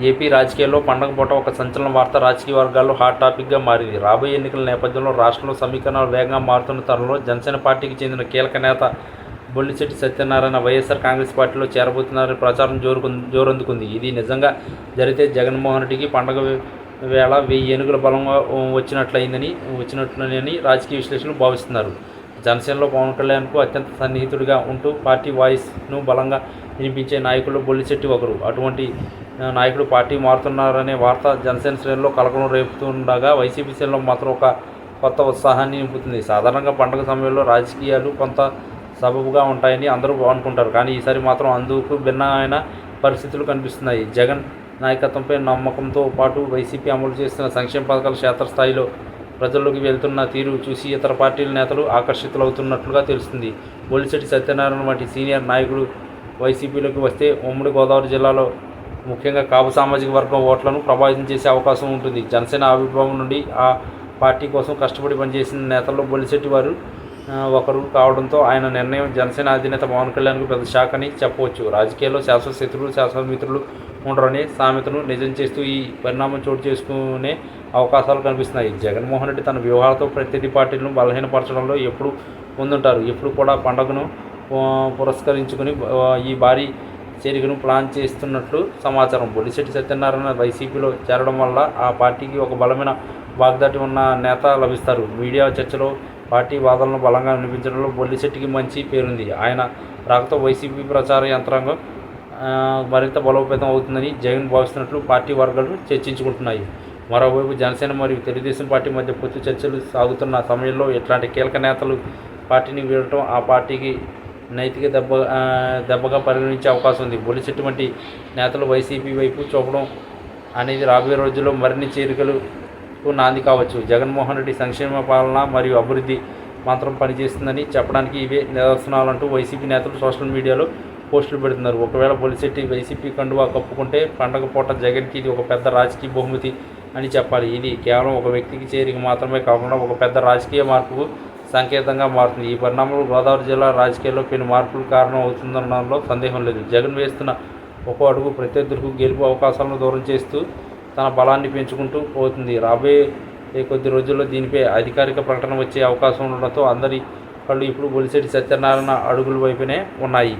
AP రాజకీయాల్లో పండగ పూట ఒక సంచలన వార్త రాజకీయ వర్గాల్లో హాట్ టాపిక్గా మారింది. రాబోయే ఎన్నికల నేపథ్యంలో రాష్ట్రంలో సమీకరణాలు వేగంగా మారుతున్న తరుణంలో జనసేన పార్టీకి చెందిన కీలక నేత బొల్లిశెట్టి సత్యనారాయణ వైఎస్ఆర్ కాంగ్రెస్ పార్టీలో చేరబోతున్నారని ప్రచారం జోరందుకుంది. ఇది నిజంగా జరిగితే జగన్మోహన్ రెడ్డికి పండగ వేళ 1000 ఏనుగుల బలంగా వచ్చినట్లని రాజకీయ విశ్లేషకులు భావిస్తున్నారు. జనసేనలో పవన్ కళ్యాణ్కు అత్యంత సన్నిహితుడిగా ఉంటూ పార్టీ వాయిస్ను బలంగా వినిపించే నాయకుల్లో బొల్లిశెట్టి ఒకరు. అటువంటి నాయకుడు పార్టీ మారుతున్నారనే వార్త జనసేన శ్రేణుల్లో కలకలం రేపుతుండగా వైసీపీ శ్రేణుల్లో మాత్రం ఒక కొత్త ఉత్సాహాన్ని నింపుతుంది. సాధారణంగా పండుగ సమయంలో రాజకీయాలు కొంత సబబుగా ఉంటాయని అందరూ అనుకుంటారు. కానీ ఈసారి మాత్రం అందుకు భిన్నమైన పరిస్థితులు కనిపిస్తున్నాయి. జగన్ నాయకత్వంపై నమ్మకంతో పాటు వైసీపీ అమలు చేస్తున్న సంక్షేమ పథకాలు క్షేత్రస్థాయిలో ప్రజల్లోకి వెళ్తున్న తీరు చూసి ఇతర పార్టీల నేతలు ఆకర్షితులవుతున్నట్లుగా తెలుస్తుంది. బొల్లిశెట్టి సత్యనారాయణ వంటి సీనియర్ నాయకుడు వైసీపీలోకి వస్తే ఉమ్మడి గోదావరి జిల్లాలో ముఖ్యంగా కాపు సామాజిక వర్గం ఓట్లను ప్రభావితం చేసే అవకాశం ఉంటుంది. జనసేన ఆవిర్భావం నుండి ఆ పార్టీ కోసం కష్టపడి పనిచేసిన నేతల్లో బొల్లిశెట్టి వారు ఒకరు కావడంతో ఆయన నిర్ణయం జనసేన అధినేత పవన్ కళ్యాణ్కు పెద్ద షాక్ అని చెప్పవచ్చు. రాజకీయాల్లో శాశ్వత శత్రువులు శాశ్వత మిత్రులు ఉండరనే సామెతను నిజం చేస్తూ ఈ పరిణామం చోటు చేసుకునే అవకాశాలు కనిపిస్తున్నాయి. జగన్మోహన్ రెడ్డి తన వ్యూహాలతో ప్రతినిధి పార్టీలను బలహీనపరచడంలో ఎప్పుడు ముందుంటారు. ఎప్పుడు కూడా పండుగను పురస్కరించుకుని ఈ భారీ చేరికను ప్లాన్ చేస్తున్నట్లు సమాచారం. బొల్లిశెట్టి సత్యనారాయణ వైసీపీలో చేరడం వల్ల ఆ పార్టీకి ఒక బలమైన వాగ్దాటి ఉన్న నేత లభిస్తారు. మీడియా చర్చలో పార్టీ వాదనలను బలంగా వినిపించడంలో బొల్లిశెట్టికి మంచి పేరుంది. ఆయన రాకతో వైసీపీ ప్రచార యంత్రాంగం మరింత బలోపేతం అవుతుందని జగన్ భావిస్తున్నట్లు పార్టీ వర్గాలు చర్చించుకుంటున్నాయి. మరోవైపు జనసేన మరియు తెలుగుదేశం పార్టీ మధ్య పొత్తు చర్చలు సాగుతున్న సమయంలో ఇట్లాంటి కీలక నేతలు పార్టీని వీడటం ఆ పార్టీకి నైతిక దెబ్బగా పరిగణించే అవకాశం ఉంది. బొల్లిశెట్టి వంటి నేతలు వైసీపీ వైపు చూపడం అనేది రాబోయే రోజుల్లో మరిన్ని చేరికలకు నాంది కావచ్చు. జగన్మోహన్ రెడ్డి సంక్షేమ పాలన మరియు అభివృద్ధి మంత్రం పనిచేస్తుందని చెప్పడానికి ఇవే నిదర్శనాలంటూ వైసీపీ నేతలు సోషల్ మీడియాలో పోస్టులు పెడుతున్నారు. ఒకవేళ బొల్లిశెట్టి వైసీపీ కండువా కప్పుకుంటే పండగ పూట జగన్కి ఇది ఒక పెద్ద రాజకీయ బహుమతి అని చెప్పాలి. ఇది కేవలం ఒక వ్యక్తికి చేరిక మాత్రమే కాకుండా ఒక పెద్ద రాజకీయ మార్పుకు సంకేతంగా మారుతుంది. ఈ పరిణామంలో గోదావరి జిల్లా రాజకీయాల్లో పెను మార్పులు కారణం అవుతుందనడంలో సందేహం లేదు. జగన్ వేస్తున్న ఒక్కో అడుగు ప్రత్యర్థులకు గెలుపు అవకాశాలను దూరం చేస్తూ తన బలాన్ని పెంచుకుంటూ పోతుంది. రాబోయే కొద్ది రోజుల్లో దీనిపై అధికారిక ప్రకటన వచ్చే అవకాశం ఉండడంతో అందరి కళ్ళు ఇప్పుడు బొల్లిశెట్టి సత్యనారాయణ అడుగుల వైపునే ఉన్నాయి.